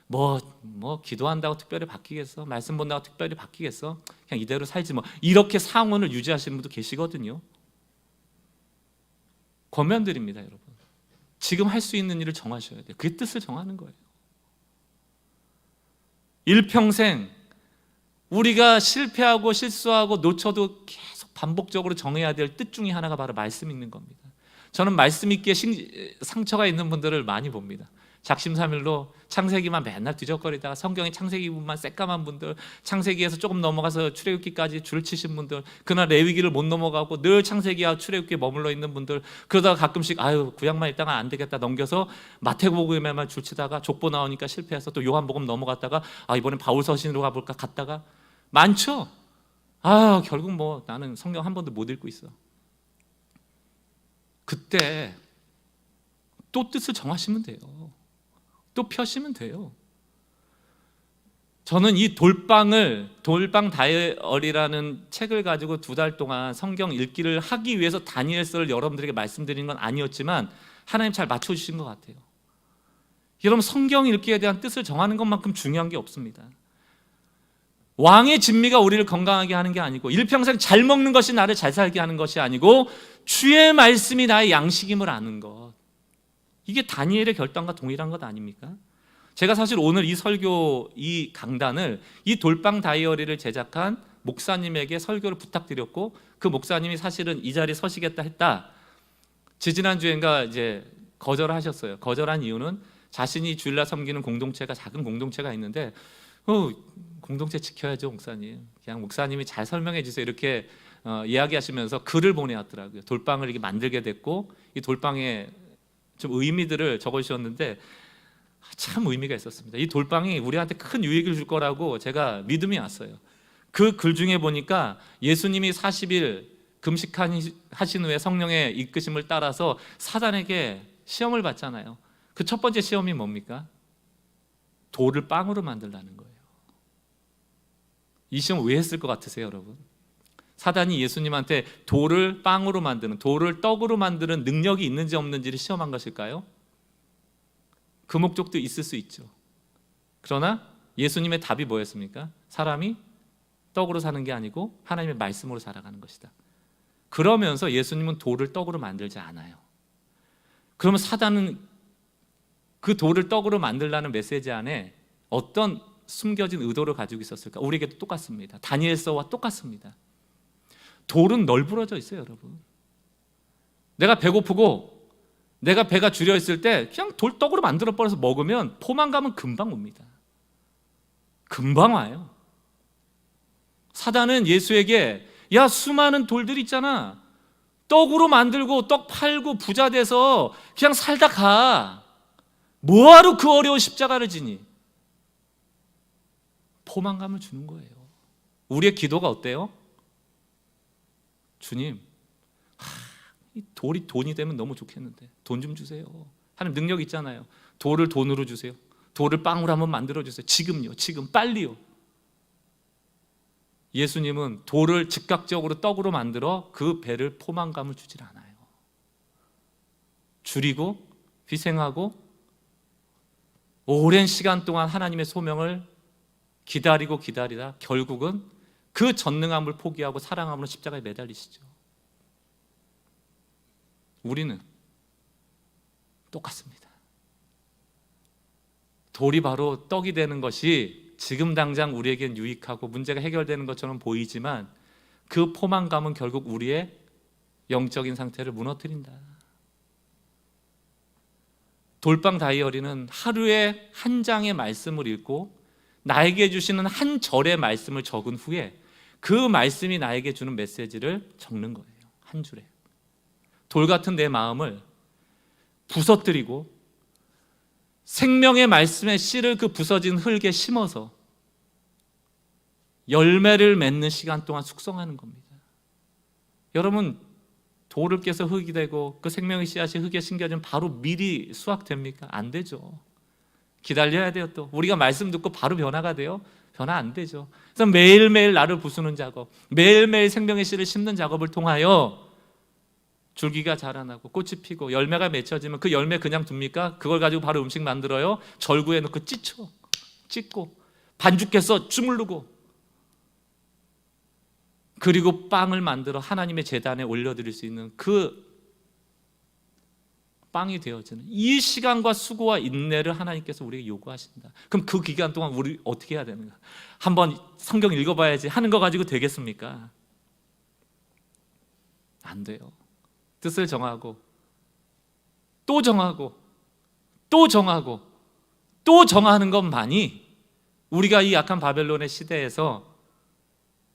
뭐 기도한다고 특별히 바뀌겠어? 말씀 본다고 특별히 바뀌겠어? 그냥 이대로 살지 뭐. 이렇게 상황을 유지하시는 분도 계시거든요. 권면드립니다, 여러분. 지금 할 수 있는 일을 정하셔야 돼요. 그게 뜻을 정하는 거예요. 일평생 우리가 실패하고 실수하고 놓쳐도 계속 반복적으로 정해야 될 뜻 중에 하나가 바로 말씀 읽는 겁니다. 저는 말씀 읽기에 상처가 있는 분들을 많이 봅니다. 작심삼일로 창세기만 맨날 뒤적거리다가 성경의 창세기 부분만 새까만 분들, 창세기에서 조금 넘어가서 출애굽기까지 줄 치신 분들, 그날 레위기를 못 넘어가고 늘 창세기와 출애굽기에 머물러 있는 분들, 그러다가 가끔씩 구약만 읽다가 안 되겠다 넘겨서 마태복음에만 줄 치다가 족보 나오니까 실패해서 또 요한복음 넘어갔다가 이번엔 바울서신으로 가볼까 갔다가 많죠. 결국 뭐 나는 성경 한 번도 못 읽고 있어. 그때 또 뜻을 정하시면 돼요. 또 펴시면 돼요. 저는 이 돌방 다이어리라는 책을 가지고 2달 동안 성경 읽기를 하기 위해서 다니엘서를 여러분들에게 말씀드리는 건 아니었지만 하나님 잘 맞춰주신 것 같아요. 여러분, 성경 읽기에 대한 뜻을 정하는 것만큼 중요한 게 없습니다. 왕의 진미가 우리를 건강하게 하는 게 아니고, 일평생 잘 먹는 것이 나를 잘 살게 하는 것이 아니고, 주의 말씀이 나의 양식임을 아는 것, 이게 다니엘의 결단과 동일한 것 아닙니까? 제가 사실 오늘 이 설교, 이 강단을 이 돌방 다이어리를 제작한 목사님에게 설교를 부탁드렸고, 그 목사님이 사실은 이 자리에 서시겠다 했다. 지지난주엔가 이제 거절하셨어요. 거절한 이유는 자신이 주일날 섬기는 공동체가 작은 공동체가 있는데 공동체 지켜야죠, 목사님. 그냥 목사님이 잘 설명해 주세요. 이렇게 이야기하시면서 글을 보내왔더라고요. 돌방을 이렇게 만들게 됐고, 이 돌방에 좀 의미들을 적어주셨는데 참 의미가 있었습니다. 이 돌방이 우리한테 큰 유익을 줄 거라고 제가 믿음이 왔어요. 그 글 중에 보니까 예수님이 40일 금식하신 후에 성령의 이끄심을 따라서 사단에게 시험을 받잖아요. 그 첫 번째 시험이 뭡니까? 돌을 빵으로 만들라는 거예요. 이 시험 왜 했을 것 같으세요, 여러분? 사단이 예수님한테 돌을 빵으로 만드는, 돌을 떡으로 만드는 능력이 있는지 없는지를 시험한 것일까요? 그 목적도 있을 수 있죠. 그러나 예수님의 답이 뭐였습니까? 사람이 떡으로 사는 게 아니고 하나님의 말씀으로 살아가는 것이다. 그러면서 예수님은 돌을 떡으로 만들지 않아요. 그러면 사단은 그 돌을 떡으로 만들라는 메시지 안에 어떤 숨겨진 의도를 가지고 있었을까? 우리에게도 똑같습니다. 다니엘서와 똑같습니다. 돌은 널브러져 있어요, 여러분. 내가 배고프고 내가 배가 줄여 있을 때 그냥 돌떡으로 만들어 버려서 먹으면 포만감은 금방 옵니다. 금방 와요. 사단은 예수에게 수많은 돌들 있잖아, 떡으로 만들고 떡 팔고 부자 돼서 그냥 살다 가, 뭐하러 그 어려운 십자가를 지니? 포만감을 주는 거예요. 우리의 기도가 어때요? 주님, 이 돌이 돈이 되면 너무 좋겠는데 돈 좀 주세요. 하나님 능력 있잖아요. 돌을 돈으로 주세요. 돌을 빵으로 한번 만들어 주세요. 지금요, 지금 빨리요. 예수님은 돌을 즉각적으로 떡으로 만들어 그 배를 포만감을 주질 않아요. 줄이고 희생하고 오랜 시간 동안 하나님의 소명을 기다리다 결국은 그 전능함을 포기하고 사랑함으로 십자가에 매달리시죠. 우리는 똑같습니다. 돌이 바로 떡이 되는 것이 지금 당장 우리에겐 유익하고 문제가 해결되는 것처럼 보이지만 그 포만감은 결국 우리의 영적인 상태를 무너뜨린다. 돌방 다이어리는 하루에 한 장의 말씀을 읽고 나에게 주시는 한 절의 말씀을 적은 후에 그 말씀이 나에게 주는 메시지를 적는 거예요. 한 줄에. 돌 같은 내 마음을 부서뜨리고 생명의 말씀의 씨를 그 부서진 흙에 심어서 열매를 맺는 시간 동안 숙성하는 겁니다. 여러분, 돌을 깨서 흙이 되고 그 생명의 씨앗이 흙에 심겨지면 바로 미리 수확됩니까? 안 되죠. 기다려야 돼요. 또 우리가 말씀 듣고 바로 변화가 돼요? 변화 안 되죠. 그래서 매일매일 나를 부수는 작업, 매일매일 생명의 씨를 심는 작업을 통하여 줄기가 자라나고 꽃이 피고 열매가 맺혀지면 그 열매 그냥 둡니까? 그걸 가지고 바로 음식 만들어요? 절구에 넣고 찢고 반죽해서 주물르고 그리고 빵을 만들어 하나님의 제단에 올려드릴 수 있는 그 빵이 되어지는 이 시간과 수고와 인내를 하나님께서 우리에게 요구하신다. 그럼 그 기간 동안 우리 어떻게 해야 되는가? 한번 성경 읽어봐야지 하는 거 가지고 되겠습니까? 안 돼요. 뜻을 정하고 또 정하고 또 정하고 또 정하는 것만이 우리가 이 약한 바벨론의 시대에서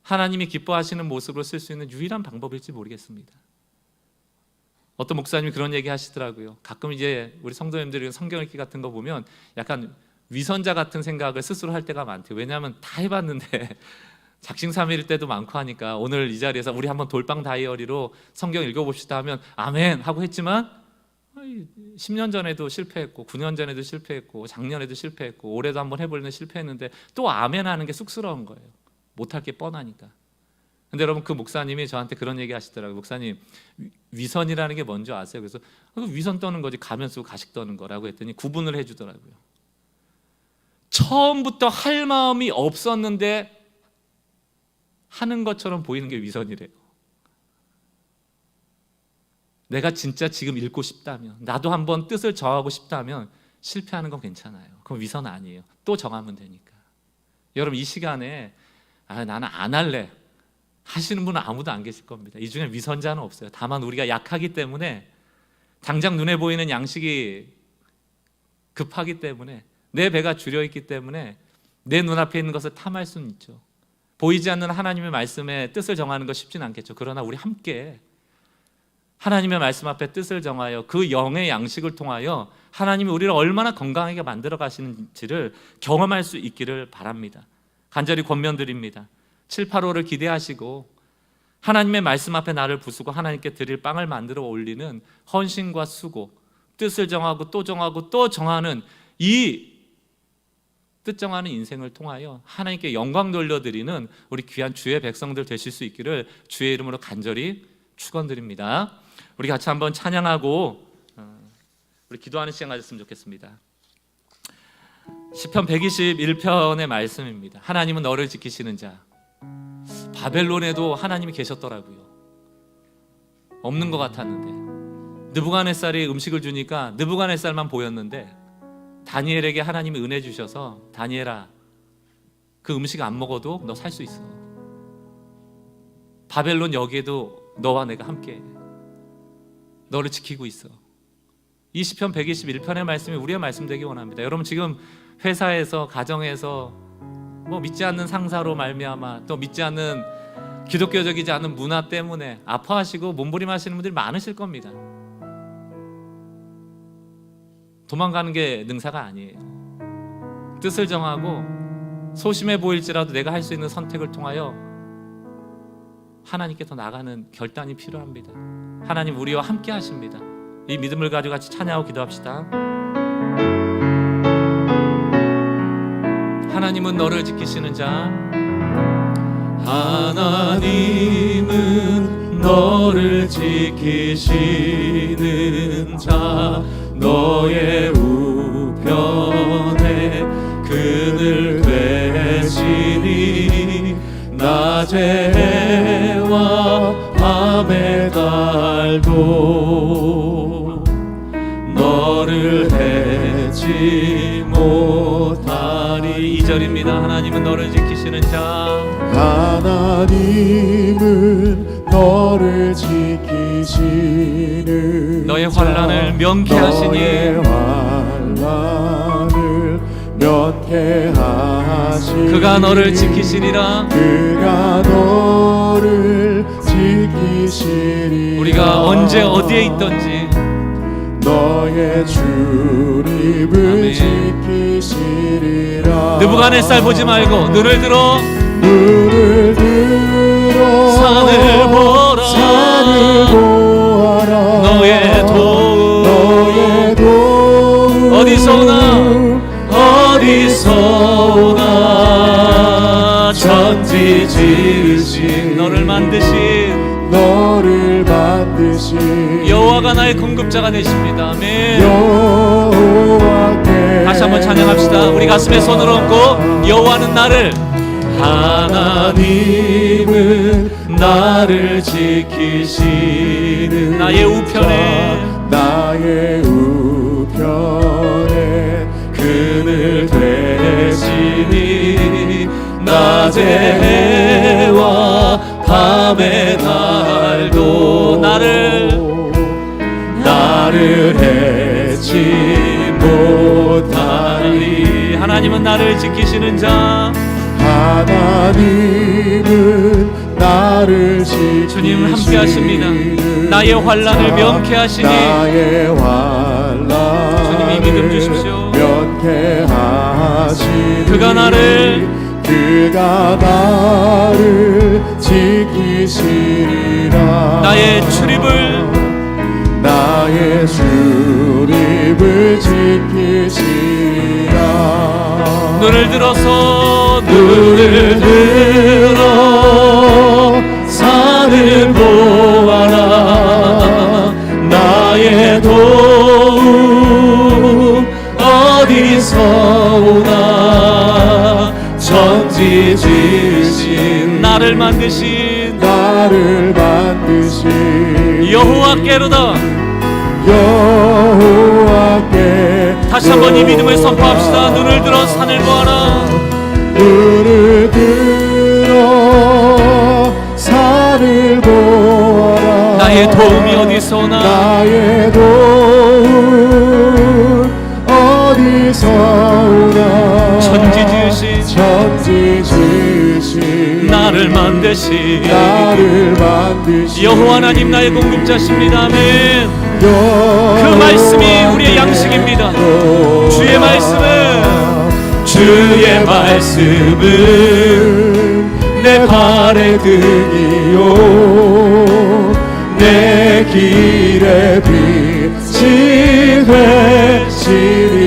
하나님이 기뻐하시는 모습으로 쓸 수 있는 유일한 방법일지 모르겠습니다. 어떤 목사님이 그런 얘기 하시더라고요. 가끔 이제 우리 성도님들이 성경 읽기 같은 거 보면 약간 위선자 같은 생각을 스스로 할 때가 많대요. 왜냐하면 다 해봤는데 작심삼일일 때도 많고 하니까 오늘 이 자리에서 우리 한번 돌방 다이어리로 성경 읽어봅시다 하면 아멘 하고 했지만 10년 전에도 실패했고 9년 전에도 실패했고 작년에도 실패했고 올해도 한번 해보려는 실패했는데 또 아멘 하는 게 쑥스러운 거예요. 못할 게 뻔하니까. 근데 여러분 그 목사님이 저한테 그런 얘기 하시더라고요. 목사님 위선이라는 게 뭔지 아세요? 그래서 위선 떠는 거지 가면 쓰고 가식 떠는 거라고 했더니 구분을 해주더라고요. 처음부터 할 마음이 없었는데 하는 것처럼 보이는 게 위선이래요. 내가 진짜 지금 읽고 싶다면 나도 한번 뜻을 정하고 싶다면 실패하는 건 괜찮아요. 그건 위선 아니에요. 또 정하면 되니까. 여러분 이 시간에 나는 안 할래 하시는 분은 아무도 안 계실 겁니다. 이 중에 위선자는 없어요. 다만 우리가 약하기 때문에 당장 눈에 보이는 양식이 급하기 때문에 내 배가 줄여있기 때문에 내 눈앞에 있는 것을 탐할 수는 있죠. 보이지 않는 하나님의 말씀에 뜻을 정하는 것 쉽진 않겠죠. 그러나 우리 함께 하나님의 말씀 앞에 뜻을 정하여 그 영의 양식을 통하여 하나님이 우리를 얼마나 건강하게 만들어 가시는지를 경험할 수 있기를 바랍니다. 간절히 권면드립니다. 7, 8월을 기대하시고 하나님의 말씀 앞에 나를 부수고 하나님께 드릴 빵을 만들어 올리는 헌신과 수고, 뜻을 정하고 또 정하고 또 정하는 이 뜻 정하는 인생을 통하여 하나님께 영광 돌려드리는 우리 귀한 주의 백성들 되실 수 있기를 주의 이름으로 간절히 축원드립니다. 우리 같이 한번 찬양하고 우리 기도하는 시간 가졌으면 좋겠습니다. 시편 121편의 말씀입니다. 하나님은 너를 지키시는 자. 바벨론에도 하나님이 계셨더라고요. 없는 것 같았는데 느부갓네살이 음식을 주니까 느부갓네살만 보였는데 다니엘에게 하나님이 은혜 주셔서 다니엘아 그 음식 안 먹어도 너 살 수 있어. 바벨론 여기에도 너와 내가 함께 너를 지키고 있어. 이 시편 121편의 말씀이 우리의 말씀 되기 원합니다. 여러분 지금 회사에서 가정에서 믿지 않는 상사로 말미암아 또 믿지 않는 기독교적이지 않은 문화 때문에 아파하시고 몸부림하시는 분들이 많으실 겁니다. 도망가는 게 능사가 아니에요. 뜻을 정하고 소심해 보일지라도 내가 할 수 있는 선택을 통하여 하나님께 더 나가는 결단이 필요합니다. 하나님 우리와 함께 하십니다. 이 믿음을 가지고 같이 찬양하고 기도합시다. 하나님은 너를 지키시는 자. 하나님은 너를 지키시는 자. 너의 우편에 그늘 되시니 낮의 해와 밤의 달도 너를 해치 못하리. 2절입니다. 하나님은 너를 지키시는 자. 하나님은 너를 지키시는 너의 환난을 면케하시니 너의 환난을 면케하시니 그가 너를 지키시리라. 그가 너를 지키시리라. 우리가 언제 어디에 있든지 너의 출입을 지키시리라. 느부갓네살 보지 말고 눈을 들어 산을 보라 천지 지으신 너를 만드신 여호와가 나의 공급자가 되십니다. 아멘. 여호와께 다시 한번 찬양합시다. 우리 가슴에 손을 얹고 여호와는 나를 하나님은 나를 지키시는 나의 우편에 그늘 되시니 낮의 해와 밤의 날도 나를 해치 못하리. 하나님은 나를 지키시는 자, 하나님은 나를 지키시니 주님 함께 하십니다. 나의 환난을 명쾌하시니 주님이 믿음 주십시오. 명쾌하시니 그가 나를 지키시리라. 나의 출입을 지키시리라. 눈을 들어 산을 보아라. 나의 도움 어디서 오나. 천지 지으신 나를 만드신 여호와께로다. 다시 한번 이 믿음을 선포합시다. 눈을 들어 산을 보아라. 눈을 들어 산을 보아라. 나의 도움이 어디서 오나. 나의 도움 어디서 오나. 천지 지으신 나를 만드신 여호와 하나님 나의 공급자십니다. 아멘. 그 말씀이 우리의 양식입니다. 주의 말씀은 내 발의 등이요 내 길에 빛이 되시니.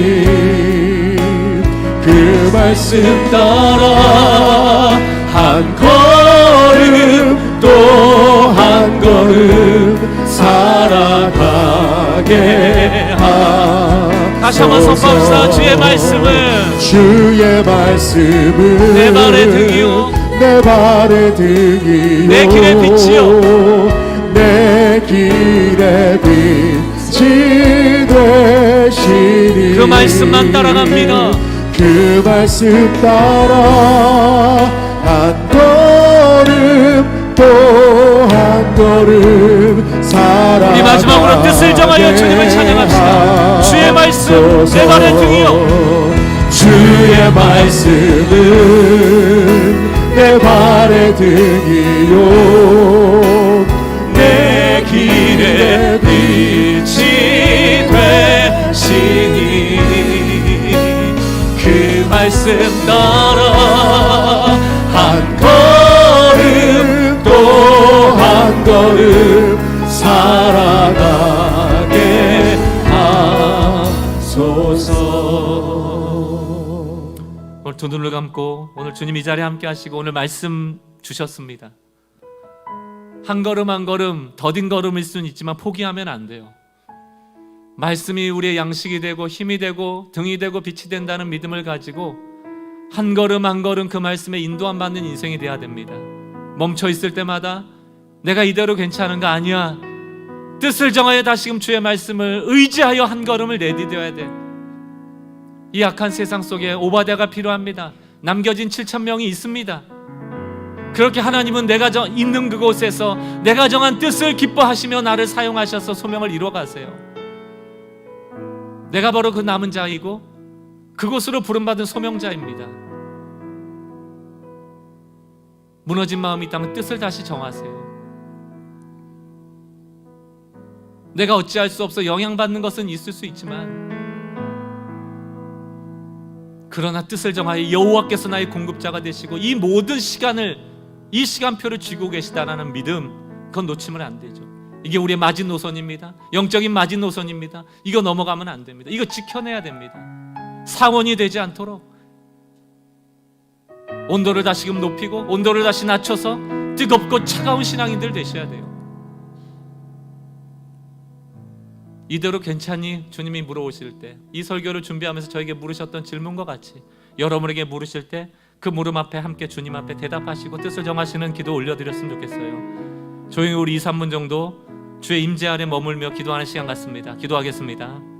그 말씀 따라 한 걸음 또 한 걸음 살아가게 하소서. 다시 한번 선포합시다. 주의 말씀은 내 발의 등이요 내 길의 빛이요 내 길에 빛이 되시니. 그 말씀만 따라갑니다. 그 말씀 따라 한 걸음 또 한 걸음 살아가게. 우리 마지막으로 뜻을 정하여 주님을 찬양합시다. 주의 말씀 내 발의 등이요 주의 말씀은 내 발의 등이요 내 길에 빛이 되시니. 그 말씀 따라 한 걸음 또 한 걸음 살아가게 하소서. 오늘 두 눈을 감고 오늘 주님 이 자리에 함께 하시고 오늘 말씀 주셨습니다. 한 걸음 한 걸음 더딘 걸음일 수는 있지만 포기하면 안 돼요. 말씀이 우리의 양식이 되고 힘이 되고 등이 되고 빛이 된다는 믿음을 가지고 한 걸음 한 걸음 그 말씀에 인도함 받는 인생이 돼야 됩니다. 멈춰 있을 때마다 내가 이대로 괜찮은 거 아니야. 뜻을 정하여 다시금 주의 말씀을 의지하여 한 걸음을 내디뎌야 돼. 이 악한 세상 속에 오바댜가 필요합니다. 남겨진 7,000명이 있습니다. 그렇게 하나님은 내가 있는 그곳에서 내가 정한 뜻을 기뻐하시며 나를 사용하셔서 소명을 이루어 가세요. 내가 바로 그 남은 자이고 그곳으로 부름받은 소명자입니다. 무너진 마음이 있다면 뜻을 다시 정하세요. 내가 어찌할 수 없어 영향받는 것은 있을 수 있지만 그러나 뜻을 정하여 여호와께서 나의 공급자가 되시고 이 모든 시간을 이 시간표를 쥐고 계시다라는 믿음, 그건 놓치면 안 되죠. 이게 우리의 마지노선입니다. 영적인 마지노선입니다. 이거 넘어가면 안 됩니다. 이거 지켜내야 됩니다. 사원이 되지 않도록 온도를 다시금 높이고 온도를 다시 낮춰서 뜨겁고 차가운 신앙인들 되셔야 돼요. 이대로 괜찮니? 주님이 물어오실 때, 이 설교를 준비하면서 저에게 물으셨던 질문과 같이 여러분에게 물으실 때 그 물음 앞에 함께 주님 앞에 대답하시고 뜻을 정하시는 기도 올려드렸으면 좋겠어요. 조용히 우리 2, 3분 정도 주의 임재 아래 머물며 기도하는 시간 같습니다. 기도하겠습니다.